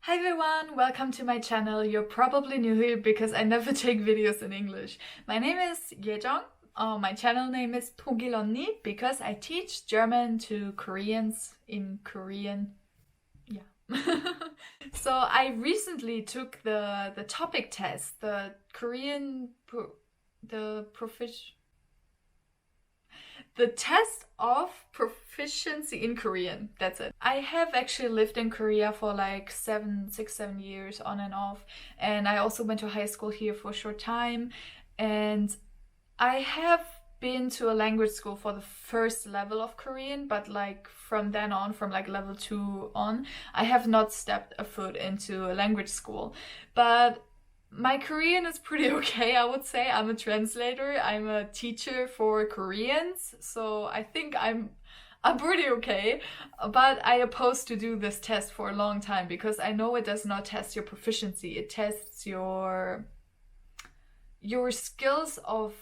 Hi everyone, welcome to my channel. You're probably new here because I never take videos in English. My name is Yejong. My channel name is 독일언니 because I teach German to Koreans in Korean. Yeah. So I recently took the TOPIK test, the the test of proficiency in Korean. That's it. I have actually lived in Korea for like 7 years on and off. And I also went to high school here for a short time. And I have been to a language school for the first level of Korean, but like from then on, from like level 2 on, I have not stepped a foot into a language school. But my Korean is pretty okay, I would say. I'm a translator, I'm a teacher for Koreans, so I think I'm pretty okay. But I opposed to do this test for a long time because I know it does not test your proficiency. It tests your skills of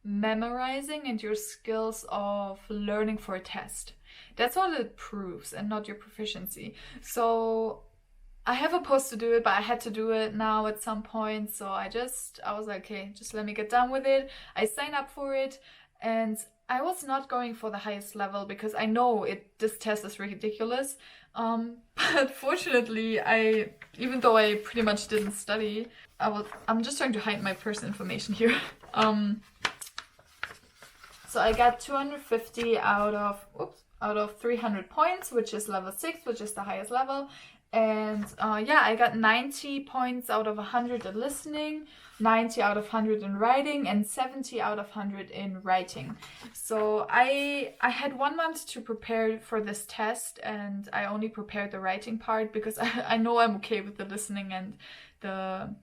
memorizing and your skills of learning for a test. That's what it proves and not your proficiency. So I have opposed to do it, but I had to do it now at some point. So I was like, okay, just let me get done with it. I signed up for it and I was not going for the highest level because I know this test is ridiculous. But fortunately, even though I pretty much didn't study, I'm just trying to hide my personal information here. So I got 250 out of 300 points, which is level 6, which is the highest level. And yeah, I got 90 points out of 100 in listening, 90 out of 100 in writing, and 70 out of 100 in writing. So I had 1 month to prepare for this test, and I only prepared the writing part because I know I'm okay with the listening and the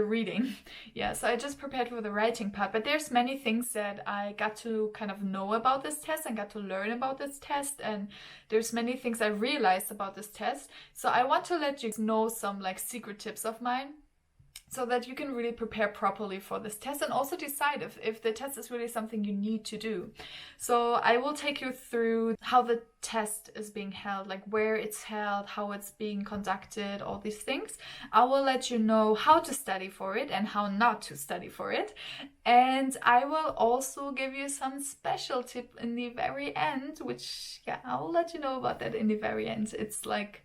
reading. Yeah, so I just prepared for the writing part, but there's many things that I got to kind of know about this test and got to learn about this test, and there's many things I realized about this test. So I want to let you know some like secret tips of mine so that you can really prepare properly for this test and also decide if the test is really something you need to do. So I will take you through how the test is being held, like where it's held, how it's being conducted, all these things. I will let you know how to study for it and how not to study for it. And I will also give you some special tip in the very end, which, yeah, I will let you know about that in the very end. It's like,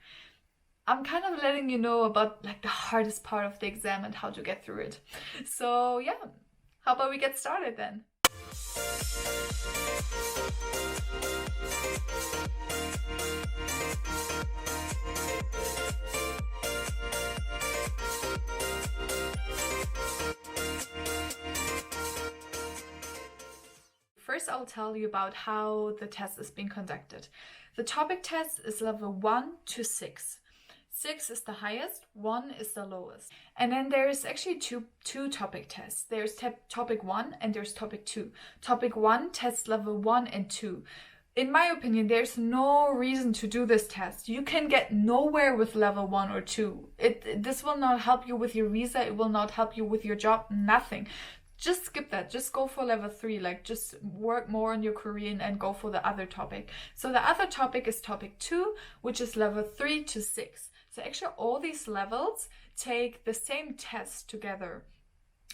I'm kind of letting you know about like the hardest part of the exam and how to get through it. So yeah, how about we get started then? First, I'll tell you about how the test is being conducted. The TOPIK test is level 1 to 6. 6 is the highest, 1 is the lowest. And then there's actually two TOPIK tests. There's TOPIK 1 and there's TOPIK 2. TOPIK 1 tests level 1 and 2. In my opinion, there's no reason to do this test. You can get nowhere with level 1 or 2. This will not help you with your visa, it will not help you with your job, nothing. Just skip that. Just go for level 3. Like, just work more on your Korean and go for the other topic. So the other topic is TOPIK 2, which is level 3 to 6. So actually all these levels take the same test together.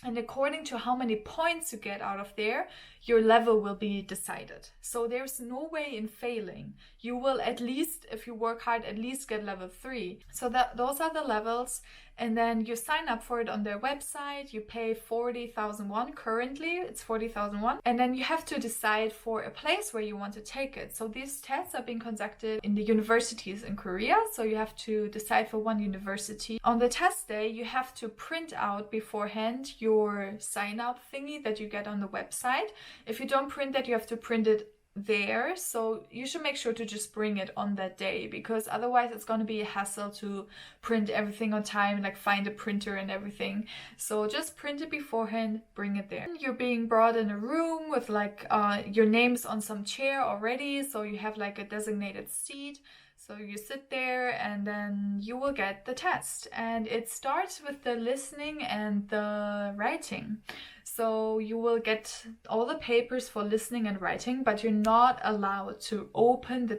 And according to how many points you get out of there, your level will be decided. So there's no way in failing. You will at least, if you work hard, at least get level 3. So those are the levels. And then you sign up for it on their website. You pay 40,000 won. Currently, it's 40,000 won. And then you have to decide for a place where you want to take it. So these tests are being conducted in the universities in Korea. So you have to decide for one university. On the test day, you have to print out beforehand your sign up thingy that you get on the website. If you don't print that, you have to print it there. So you should make sure to just bring it on that day, because otherwise it's going to be a hassle to print everything on time, like find a printer and everything. So just print it beforehand, bring it there. You're being brought in a room with like your name's on some chair already, so you have like a designated seat. So you sit there and then you will get the test, and it starts with the listening and the writing. So you will get all the papers for listening and writing, but you're not allowed to open the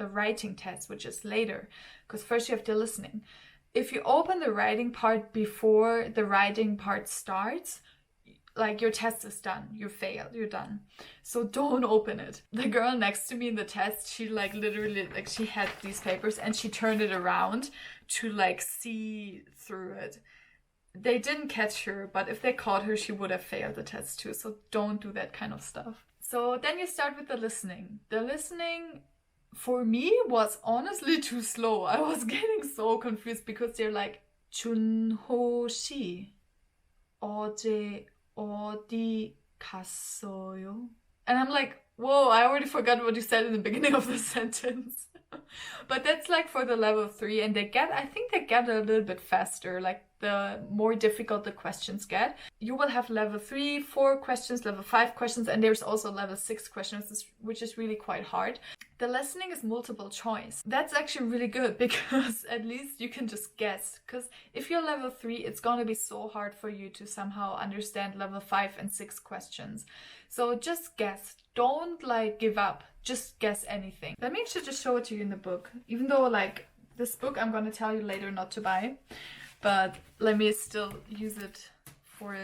the writing test, which is later, because first you have the listening. If you open the writing part before the writing part starts, like your test is done, you failed, you're done. So don't open it. The girl next to me in the test, she like literally, like she had these papers and she turned it around to like see through it. They didn't catch her, but if they caught her, she would have failed the test too. So don't do that kind of stuff. So then you start with the listening. The listening for me was honestly too slow. I was getting so confused because they're like, 준호 씨, 어제 어디 갔어요? And I'm like, whoa, I already forgot what you said in the beginning of the sentence. But that's like for the level 3, and I think they get a little bit faster, like the more difficult the questions get. You will have level 3, 4 questions, level 5 questions, and there's also level 6 questions, which is really quite hard. The listening is multiple choice. That's actually really good because at least you can just guess. Because if you're level 3, it's gonna be so hard for you to somehow understand level 5 and 6 questions. So just guess. Don't like give up. Just guess anything. Let me actually just show it to you in the book. Even though like this book I'm gonna tell you later not to buy. But let me still use it for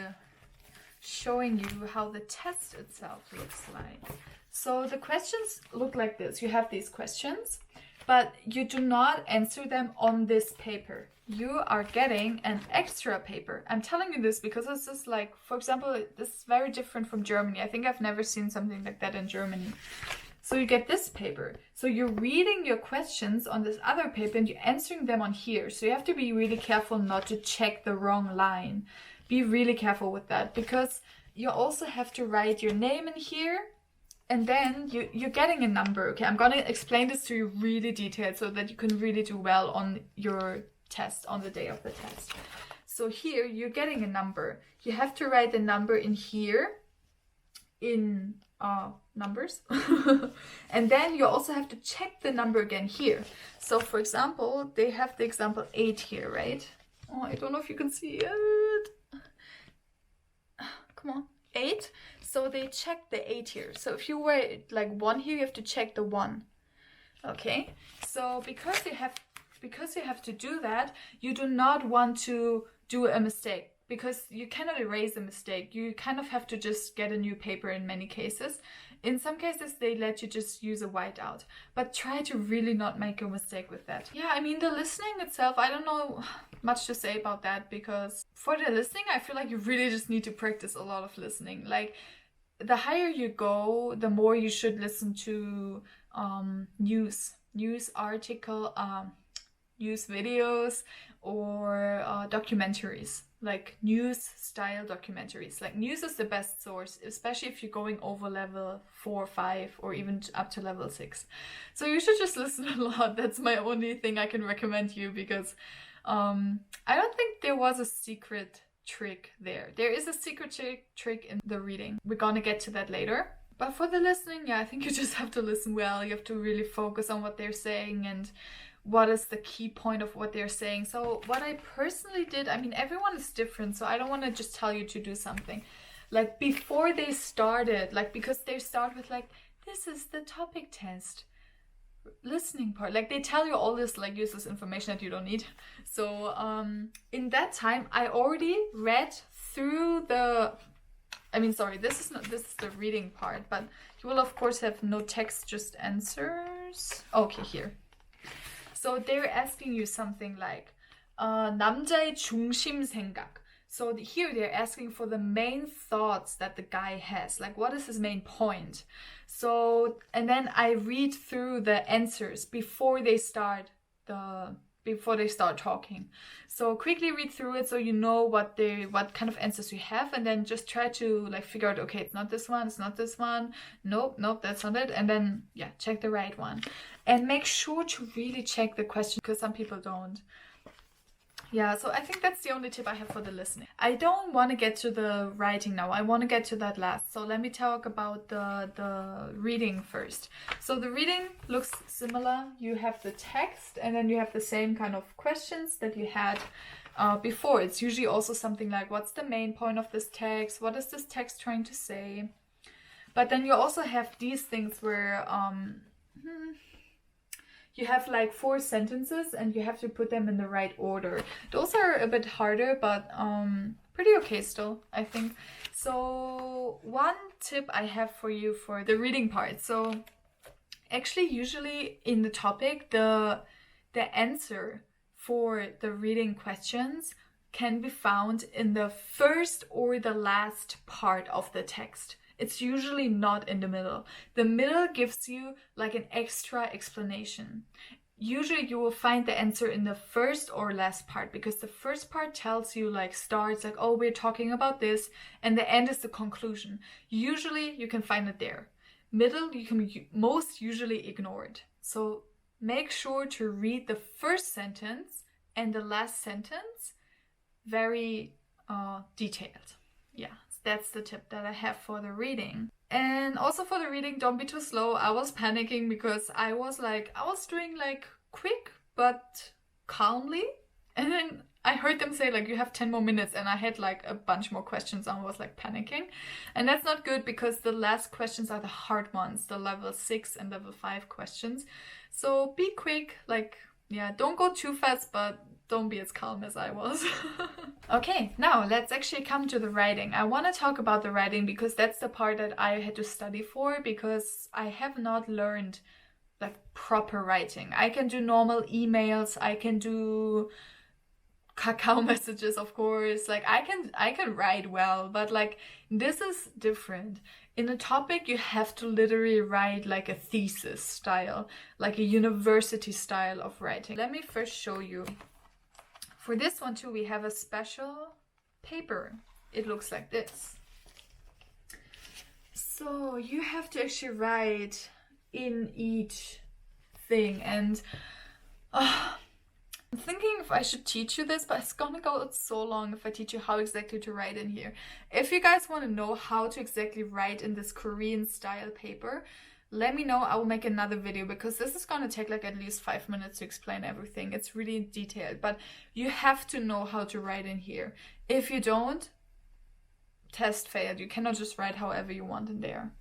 showing you how the test itself looks like. So the questions look like this. You have these questions, but you do not answer them on this paper. You are getting an extra paper. I'm telling you this because this is like, for example, this is very different from Germany. I think I've never seen something like that in Germany. So you get this paper. So you're reading your questions on this other paper and you're answering them on here. So you have to be really careful not to check the wrong line. Be really careful with that because you also have to write your name in here. And then you're getting a number. Okay, I'm gonna explain this to you really detailed so that you can really do well on your test, on the day of the test. So here, you're getting a number. You have to write the number in here, in numbers. And then you also have to check the number again here. So for example, they have the example 8 here, right? Oh, I don't know if you can see it. Come on. 8. So they check the 8 here. So if you were like 1 here, you have to check the 1. Okay. So because you have to do that, you do not want to do a mistake because you cannot erase a mistake. You kind of have to just get a new paper in many cases. In some cases, they let you just use a whiteout, but try to really not make a mistake with that. Yeah, I mean, the listening itself, I don't know much to say about that because for the listening, I feel like you really just need to practice a lot of listening. Like, the higher you go, the more you should listen to news article, news videos, or documentaries, like news style documentaries. Like, news is the best source, especially if you're going over level 4, 5, or even up to level 6. So you should just listen a lot. That's my only thing I can recommend you because I don't think there was a secret trick there. There is a secret trick in the reading. We're gonna get to that later. But for the listening, yeah, I think you just have to listen well. You have to really focus on what they're saying and what is the key point of what they're saying. So what I personally did, I mean, everyone is different, so I don't want to just tell you to do something. Like, before they started, like, because they start with like, this is the topic test. Listening part, like they tell you all this like useless information that you don't need. So in that time I already read through the, I mean, sorry, this is the reading part, but you will of course have no text, just answers. Okay, here. So they're asking you something like 남자의 중심 생각. So here they're asking for the main thoughts that the guy has. Like, what is his main point? So, and then I read through the answers before they start talking. So quickly read through it so you know what kind of answers you have, and then just try to like figure out, okay, it's not this one, it's not this one. Nope, that's not it. And then yeah, check the right one. And make sure to really check the question because some people don't. Yeah, so I think that's the only tip I have for the listening. I don't want to get to the writing now. I want to get to that last. So let me talk about the reading first. So the reading looks similar. You have the text and then you have the same kind of questions that you had before. It's usually also something like, what's the main point of this text? What is this text trying to say? But then you also have these things where you have like 4 sentences and you have to put them in the right order. Those are a bit harder, but pretty okay still, I think. So one tip I have for you for the reading part. So actually, usually in the topic, the answer for the reading questions can be found in the first or the last part of the text. It's usually not in the middle. The middle gives you like an extra explanation. Usually you will find the answer in the first or last part, because the first part tells you like starts like, oh, we're talking about this, and the end is the conclusion. Usually you can find it there. Middle you can most usually ignore it. So make sure to read the first sentence and the last sentence very detailed. Yeah, that's the tip that I have for the reading. And also for the reading, don't be too slow. I was panicking because I was doing like quick but calmly, and then I heard them say like you have 10 more minutes, and I had like a bunch more questions and I was like panicking. And that's not good, because the last questions are the hard ones, the level 6 and level 5 questions. So be quick, like, yeah, don't go too fast, but don't be as calm as I was. Okay, now let's actually come to the writing. I want to talk about the writing because that's the part that I had to study for, because I have not learned like proper writing. I can do normal emails, I can do cacao messages, of course. Like I can write well, but like this is different. In a topic, you have to literally write like a thesis style, like a university style of writing. Let me first show you. For this one too, we have a special paper. It looks like this. So you have to actually write in each thing, and I'm thinking if I should teach you this, but it's gonna go so long if I teach you how exactly to write in here. If you guys want to know how to exactly write in this Korean style paper, let me know. I will make another video, because this is gonna take like at least 5 minutes to explain everything. It's really detailed, but you have to know how to write in here. If you don't, test failed. You cannot just write however you want in there.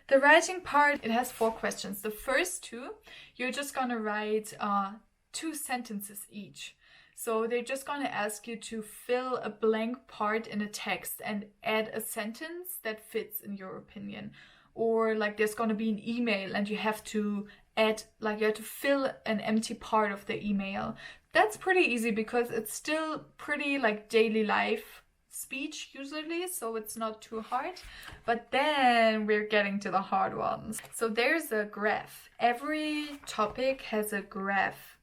The writing part, it has 4 questions. The first 2, you're just gonna write 2 sentences each. So they're just gonna ask you to fill a blank part in a text and add a sentence that fits in your opinion. Or like there's gonna be an email and you have to add, like you have to fill an empty part of the email. That's pretty easy because it's still pretty like daily life speech usually, so it's not too hard. But then we're getting to the hard ones. So there's a graph. Every topic has a graph,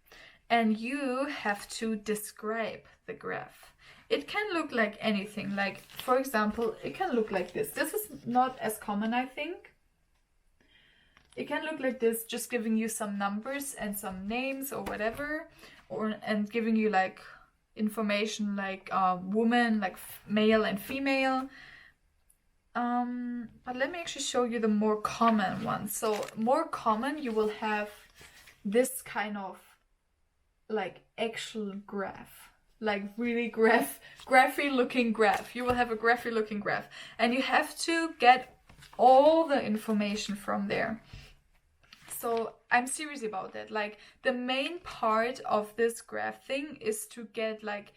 and you have to describe the graph. It can look like anything. Like, for example, it can look like this. This is not as common, I think. It can look like this, just giving you some numbers and some names or whatever, and giving you like information like woman, like male and female. But let me actually show you the more common ones. So more common, you will have this kind of like actual graph, like really graphy looking graph. You will have a graphy looking graph, and you have to get all the information from there. So I'm serious about that. Like the main part of this graph thing is to get like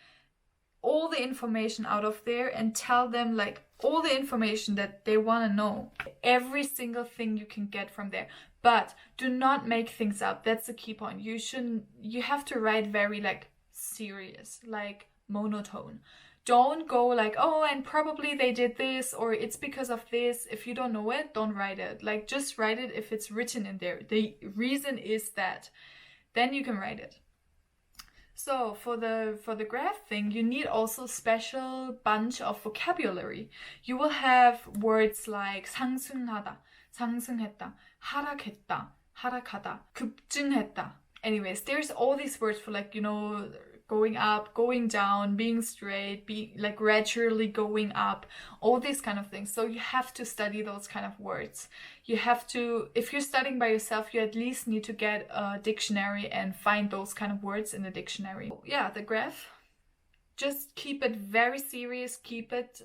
all the information out of there and tell them like all the information that they want to know. Every single thing you can get from there. But do not make things up. That's the key point. You have to write very like serious, like monotone. Don't go like, oh, and probably they did this, or it's because of this. If you don't know it, don't write it. Like just write it if it's written in there. The reason is that. Then you can write it. So for the graph thing, you need also special bunch of vocabulary. You will have words like 상승하다, 상승했다, 하락했다, 하락하다, 급증했다. Anyways, there's all these words for like, you know, going up, going down, being straight, being like gradually going up, all these kind of things. So you have to study those kind of words. You have to, if you're studying by yourself, you at least need to get a dictionary and find those kind of words in the dictionary. Yeah, the graph, just keep it very serious, keep it,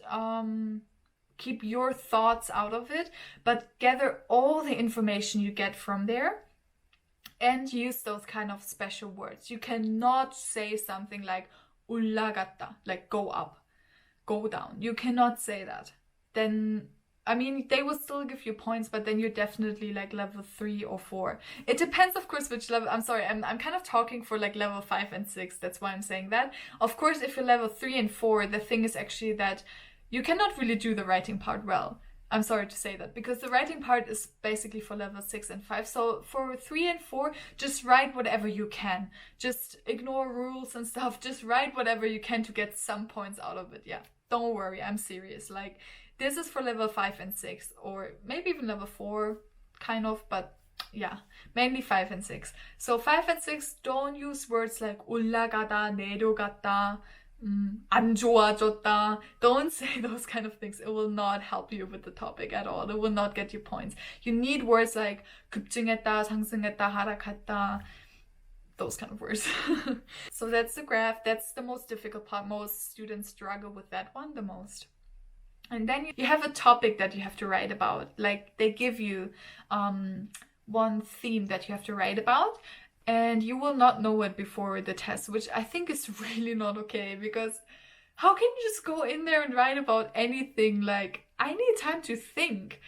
keep your thoughts out of it, but gather all the information you get from there and use those kind of special words. You cannot say something like 올라갔다, like go up, go down. You cannot say that. Then, I mean, they will still give you points, but then you're definitely like level 3 or 4. It depends, of course, which level. I'm sorry, I'm kind of talking for like level 5 and 6. That's why I'm saying that. Of course, if you're level 3 and 4, the thing is actually that you cannot really do the writing part well. I'm sorry to say that, because the writing part is basically for level 6 and 5. So for 3 and 4, just write whatever you can. Just ignore rules and stuff. Just write whatever you can to get some points out of it. Yeah, don't worry, I'm serious. Like, this is for level 5 and 6, or maybe even level 4, kind of, but yeah, mainly 5 and 6. So 5 and 6, don't use words like 올라가다, 내려갔다, 안 좋아졌다. Don't say those kind of things. It will not help you with the topic at all. It will not get you points. You need words like 급증했다, 상승했다, 하락했다. Those kind of words. So that's the graph. That's the most difficult part. Most students struggle with that one the most. And then you have a topic that you have to write about. Like, they give you one theme that you have to write about, and you will not know it before the test, which I think is really not okay, because how can you just go in there and write about anything? Like, I need time to think.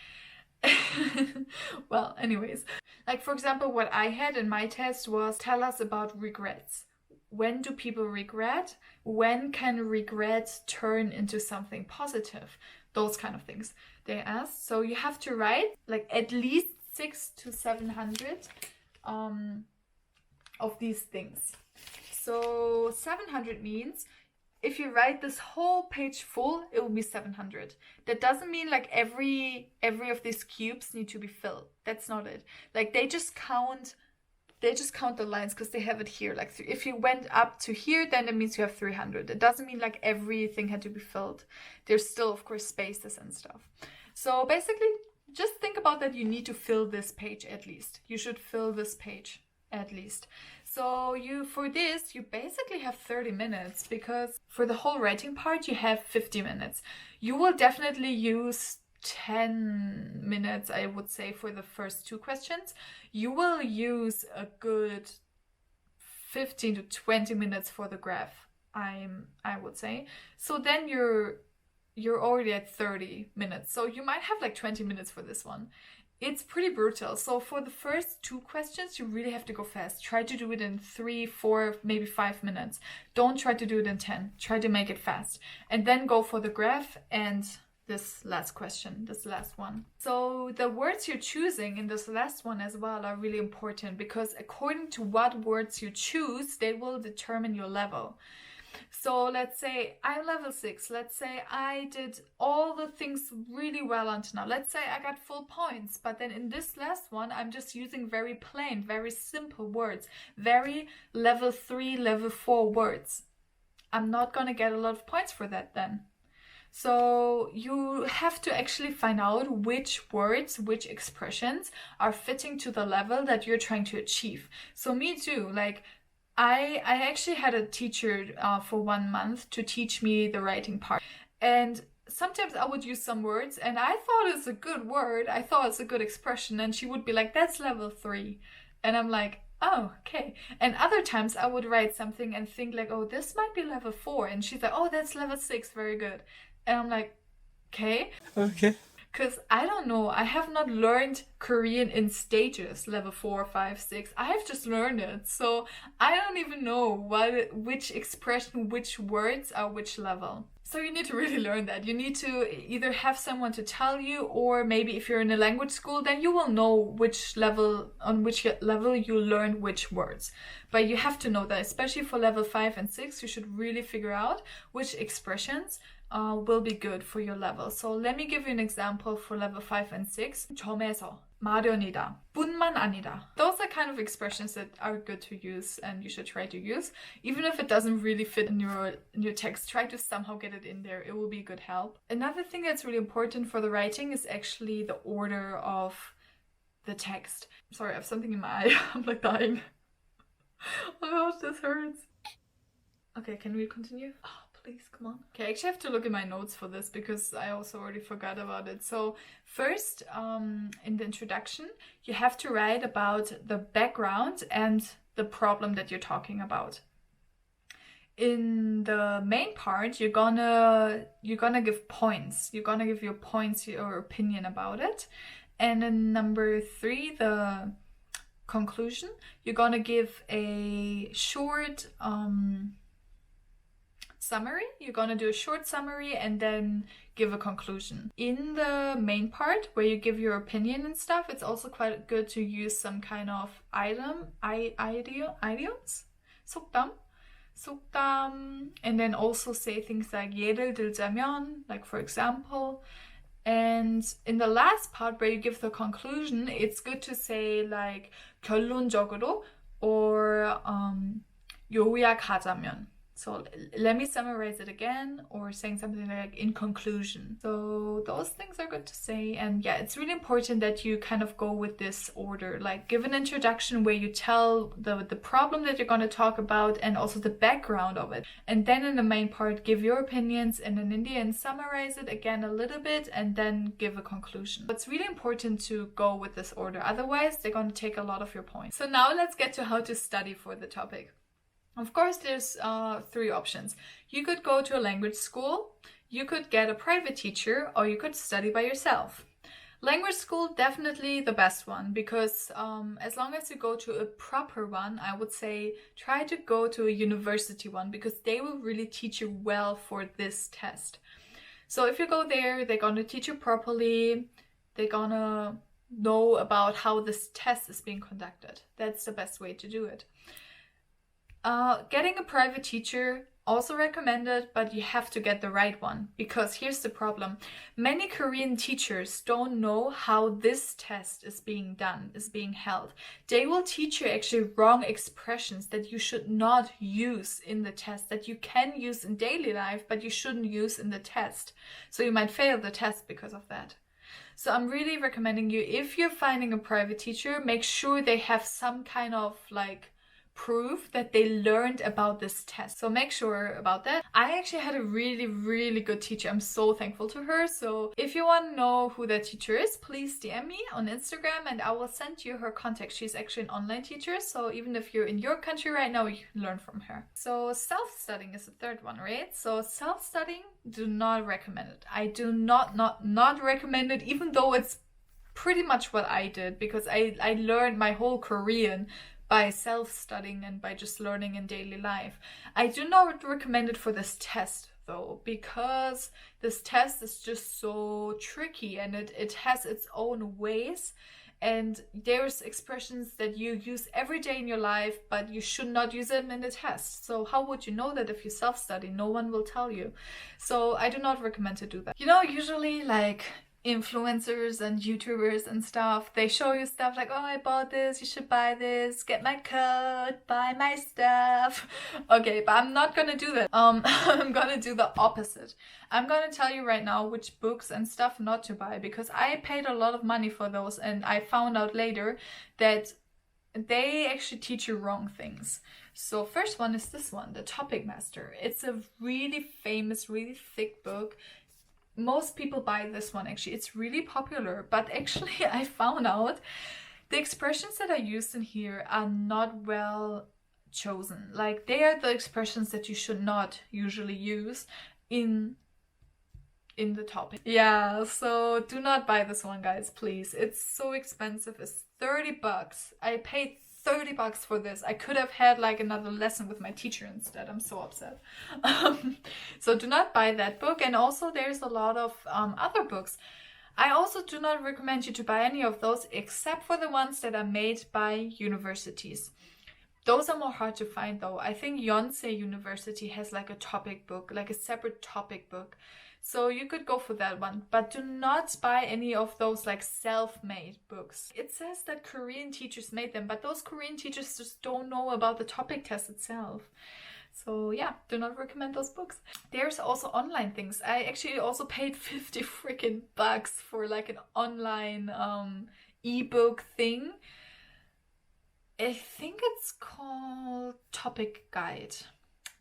Well, anyways, like, for example, what I had in my test was tell us about regrets. When do people regret? When can regret turn into something positive? Those kind of things they asked. So you have to write like at least 600 to 700 of these things. So 700 means if you write this whole page full, it will be 700. That doesn't mean like every of these cubes need to be filled. That's not it. Like, they just count the lines because they have it here. Like, if you went up to here, then it means you have 300. It doesn't mean like everything had to be filled. There's still, of course, spaces and stuff. So basically, just think about that. You need to fill this page at least. You should fill this page at least. So for this, you basically have 30 minutes, because for the whole writing part, you have 50 minutes. You will definitely use 10 minutes, I would say, for the first 2 questions. You will use a good 15 to 20 minutes for the graph, I would say. So then you're already at 30 minutes. So you might have like 20 minutes for this one. It's pretty brutal. So for the first 2 questions, you really have to go fast. Try to do it in 3, 4, maybe 5 minutes. Don't try to do it in 10. Try to make it fast. And then go for the graph and this last question, this last one. So the words you're choosing in this last one as well are really important, because according to what words you choose, they will determine your level. So let's say I'm level 6. Let's say I did all the things really well until now. Let's say I got full points, but then in this last one, I'm just using very plain, very simple words, very level 3, level 4 words. I'm not gonna get a lot of points for that then. So you have to actually find out which words, which expressions are fitting to the level that you're trying to achieve. So me too, like, I actually had a teacher for 1 month to teach me the writing part. And sometimes I would use some words and I thought it's a good word. I thought it's a good expression. And she would be like, that's level 3. And I'm like, oh, okay. And other times I would write something and think like, oh, this might be level 4. And she's like, oh, that's level 6. Very good. And I'm like, okay. Okay. Because I don't know, I have not learned Korean in stages, level 4, 5, 6. I have just learned it. So I don't even know which expression, which words are which level. So you need to really learn that. You need to either have someone to tell you, or maybe if you're in a language school, then you will know on which level you learn which words. But you have to know that, especially for level 5 and 6, you should really figure out which expressions will be good for your level. So let me give you an example for level 5 and 6. 점에서, 마련이다, 뿐만 아니라. Those are kind of expressions that are good to use and you should try to use. Even if it doesn't really fit in your text, try to somehow get it in there. It will be a good help. Another thing that's really important for the writing is actually the order of the text. Sorry, I have something in my eye. I'm like dying. Oh gosh, this hurts. Okay, can we continue? Oh, please, come on. Okay, I actually have to look at my notes for this because I also already forgot about it. So first, in the introduction, you have to write about the background and the problem that you're talking about. In the main part, you're gonna give points. You're gonna give your points, your opinion about it. And in number 3, the conclusion, you're gonna give a short summary. You're gonna do a short summary and then give a conclusion. In the main part where you give your opinion and stuff, it's also quite good to use some kind of idioms, 속담, and then also say things like 예를 들자면, like for example. And in the last part where you give the conclusion, it's good to say like 결론적으로 or 요약하자면. So let me summarize it again, or saying something like in conclusion. So those things are good to say. And yeah, it's really important that you kind of go with this order, like give an introduction where you tell the problem that you're going to talk about and also the background of it. And then in the main part, give your opinions, and then in the end, summarize it again a little bit and then give a conclusion. It's really important to go with this order. Otherwise, they're going to take a lot of your points. So now let's get to how to study for the topic. Of course, there's 3 options. You could go to a language school, you could get a private teacher, or you could study by yourself. Language school, definitely the best one, because as long as you go to a proper one, I would say try to go to a university one, because they will really teach you well for this test. So if you go there, they're gonna teach you properly, they're gonna know about how this test is being conducted. That's the best way to do it. Getting a private teacher, also recommended, but you have to get the right one, because here's the problem. Many Korean teachers don't know how this test is being done, is being held. They will teach you actually wrong expressions that you should not use in the test, that you can use in daily life, but you shouldn't use in the test. So you might fail the test because of that. So I'm really recommending you, if you're finding a private teacher, make sure they have some kind of like proof that they learned about this test. So make sure about that. I actually had a really, really good teacher. I'm so thankful to her. So if you want to know who that teacher is, please DM me on Instagram and I will send you her contact. She's actually an online teacher. So even if you're in your country right now, you can learn from her. So self-studying is the third one, right? So self-studying, do not recommend it. I do not recommend it, even though it's pretty much what I did, because I learned my whole Korean by self-studying and by just learning in daily life. I do not recommend it for this test though, because this test is just so tricky and it has its own ways, and there's expressions that you use every day in your life, but you should not use them in the test. So how would you know that if you self-study? No one will tell you. So I do not recommend to do that. You know, usually like influencers and YouTubers and stuff, they show you stuff like, oh, I bought this, you should buy this, get my code, buy my stuff. Okay, but I'm not gonna do that. I'm gonna do the opposite. I'm gonna tell you right now which books and stuff not to buy, because I paid a lot of money for those and I found out later that they actually teach you wrong things. So first one is this one, the Topic Master. It's a really famous, really thick book. Most people buy this one actually. It's really popular, but actually I found out the expressions that are used in here are not well chosen. Like they are the expressions that you should not usually use in the topic. Yeah, so do not buy this one, guys, please. It's so expensive. It's 30 bucks. I paid 30 bucks for this. I could have had like another lesson with my teacher instead. I'm so upset. So do not buy that book. And also there's a lot of other books. I also do not recommend you to buy any of those, except for the ones that are made by universities. Those are more hard to find though. I think Yonsei University has like a topic book, like a separate topic book. So you could go for that one, but do not buy any of those like self-made books. It says that Korean teachers made them, but those Korean teachers just don't know about the topic test itself. So yeah, do not recommend those books. There's also online things. I actually also paid 50 freaking bucks for like an online ebook thing. I think it's called Topic Guide.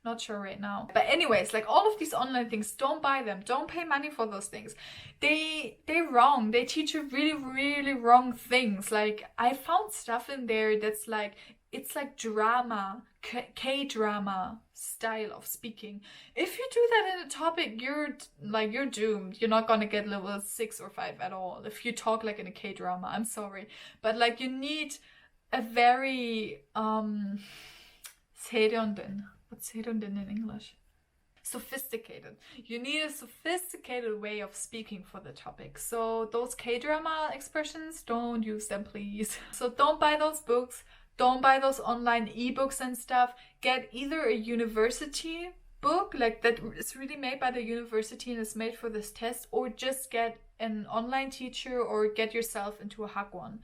Not sure right now. But anyways, like all of these online things, don't buy them. Don't pay money for those things. They're wrong. They teach you really, really wrong things. Like I found stuff in there that's like, it's like drama, K-drama style of speaking. If you do that in a topic, you're doomed. You're not gonna get level 6 or 5 at all. If you talk like in a K-drama, I'm sorry. But like you need a very, 세련된. What's 세련된 in English? Sophisticated. You need a sophisticated way of speaking for the topic. So those K-drama expressions, don't use them, please. So don't buy those books. Don't buy those online ebooks and stuff. Get either a university book, like that is really made by the university and is made for this test, or just get an online teacher or get yourself into a hagwon.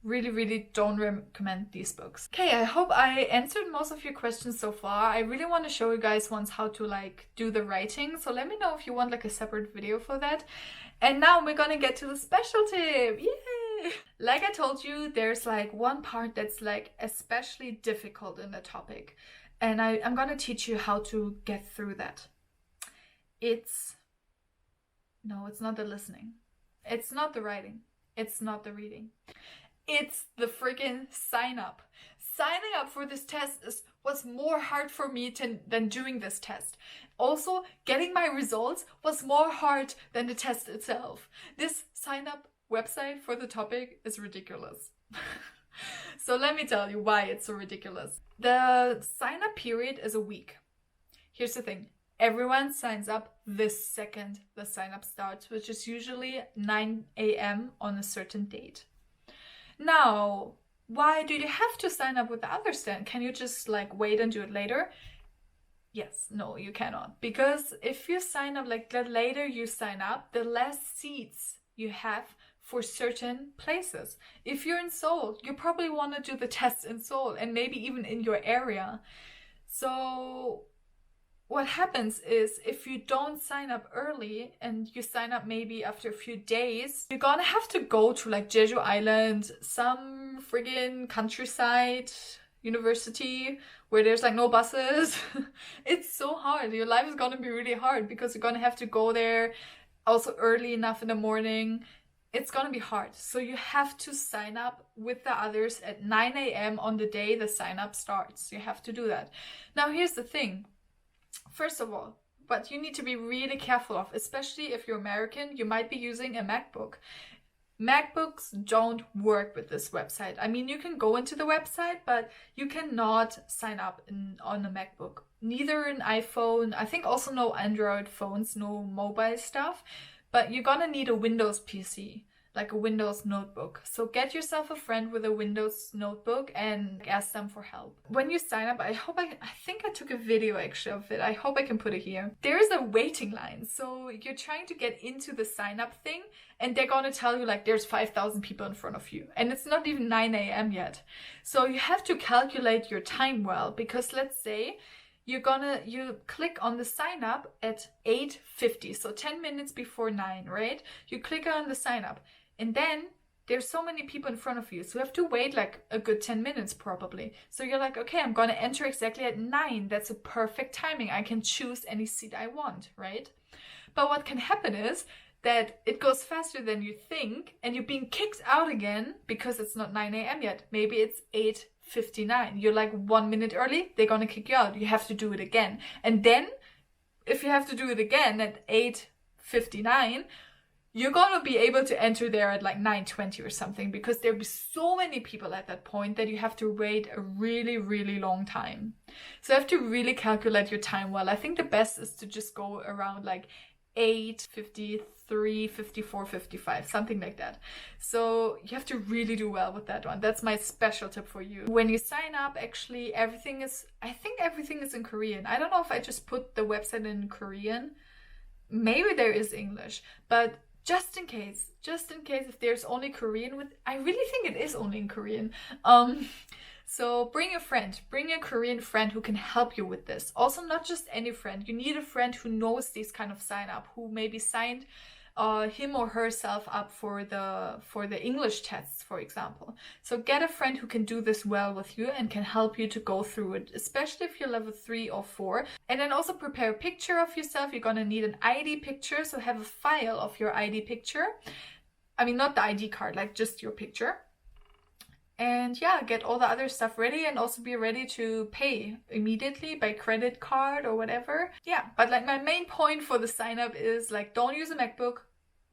Really, really don't recommend these books. Okay, I hope I answered most of your questions so far. I really want to show you guys once how to like do the writing. So let me know if you want like a separate video for that. And now we're gonna get to the special tip. Yay! Like I told you, there's like one part that's like especially difficult in the topic. And I'm gonna teach you how to get through that. It's not the listening. It's not the writing. It's not the reading. It's the freaking sign up. Signing up for this test was more hard for me than doing this test. Also, getting my results was more hard than the test itself. This sign up website for the topic is ridiculous. So let me tell you why it's so ridiculous. The sign up period is a week. Here's the thing. Everyone signs up the second the sign up starts, which is usually 9 a.m. on a certain date. Now, why do you have to sign up with the others then? Can you just like wait and do it later? Yes, no, you cannot. Because if you sign up, like the later you sign up, the less seats you have for certain places. If you're in Seoul, you probably want to do the test in Seoul and maybe even in your area. So what happens is if you don't sign up early and you sign up maybe after a few days, you're gonna have to go to like Jeju Island, some friggin' countryside university where there's like no buses. It's so hard. Your life is gonna be really hard because you're gonna have to go there also early enough in the morning. It's gonna be hard. So you have to sign up with the others at 9 a.m. on the day the sign up starts. You have to do that. Now here's the thing. First of all, what you need to be really careful of, especially if you're American, you might be using a MacBook. MacBooks don't work with this website. I mean, you can go into the website, but you cannot sign up on a MacBook. Neither an iPhone, I think also no Android phones, no mobile stuff, but you're gonna need a Windows PC. Like a Windows notebook. So get yourself a friend with a Windows notebook and ask them for help. When you sign up, I think I took a video actually of it. I hope I can put it here. There is a waiting line. So you're trying to get into the sign up thing and they're gonna tell you like there's 5,000 people in front of you. And it's not even 9 a.m. yet. So you have to calculate your time well, because let's say you click on the sign up at 8:50, so 10 minutes before 9, right? You click on the sign up. And then there's so many people in front of you. So you have to wait like a good 10 minutes probably. So you're like, okay, I'm going to enter exactly at 9. That's a perfect timing. I can choose any seat I want, right? But what can happen is that it goes faster than you think and you're being kicked out again because it's not 9 a.m. yet. Maybe it's 8:59. You're like 1 minute early. They're going to kick you out. You have to do it again. And then if you have to do it again at 8:59, you're gonna be able to enter there at like 9:20 or something, because there'll be so many people at that point that you have to wait a really, really long time. So you have to really calculate your time well. I think the best is to just go around like 8:53, 54, 55, something like that. So you have to really do well with that one. That's my special tip for you. When you sign up, actually I think everything is in Korean. I don't know if I just put the website in Korean. Maybe there is English, but just in case if there's only Korean I really think it is only in Korean. So bring a Korean friend who can help you with this. Also, not just any friend. You need a friend who knows these kind of sign up, who maybe signed him or herself up for the English tests, for example. So get a friend who can do this well with you and can help you to go through it, especially if you're level 3 or 4. And then also prepare a picture of yourself. You're gonna need an ID picture, so have a file of your ID picture. I mean, not the ID card, like just your picture. And yeah, get all the other stuff ready and also be ready to pay immediately by credit card or whatever. Yeah, but like my main point for the sign up is like, don't use a MacBook.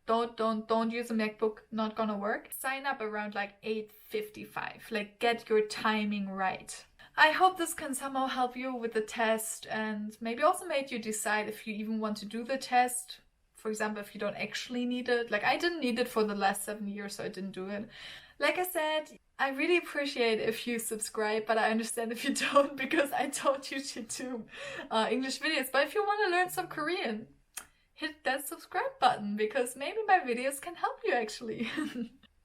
Don't use a MacBook, not gonna work. Sign up around like 8:55, like get your timing right. I hope this can somehow help you with the test and maybe also made you decide if you even want to do the test. For example, if you don't actually need it. Like I didn't need it for the last 7 years, so I didn't do it. Like I said, I really appreciate if you subscribe, but I understand if you don't because I don't usually do English videos. But if you want to learn some Korean, hit that subscribe button because maybe my videos can help you actually.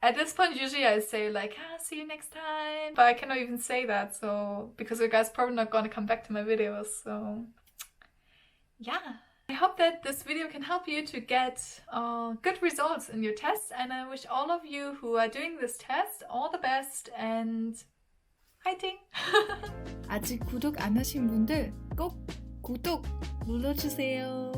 At this point, usually I say like, see you next time. But I cannot even say that, so because you guys probably not gonna come back to my videos, so yeah. I hope that this video can help you to get good results in your tests, and I wish all of you who are doing this test all the best and fighting! 아직 구독 안 하신 분들 꼭 구독 눌러주세요.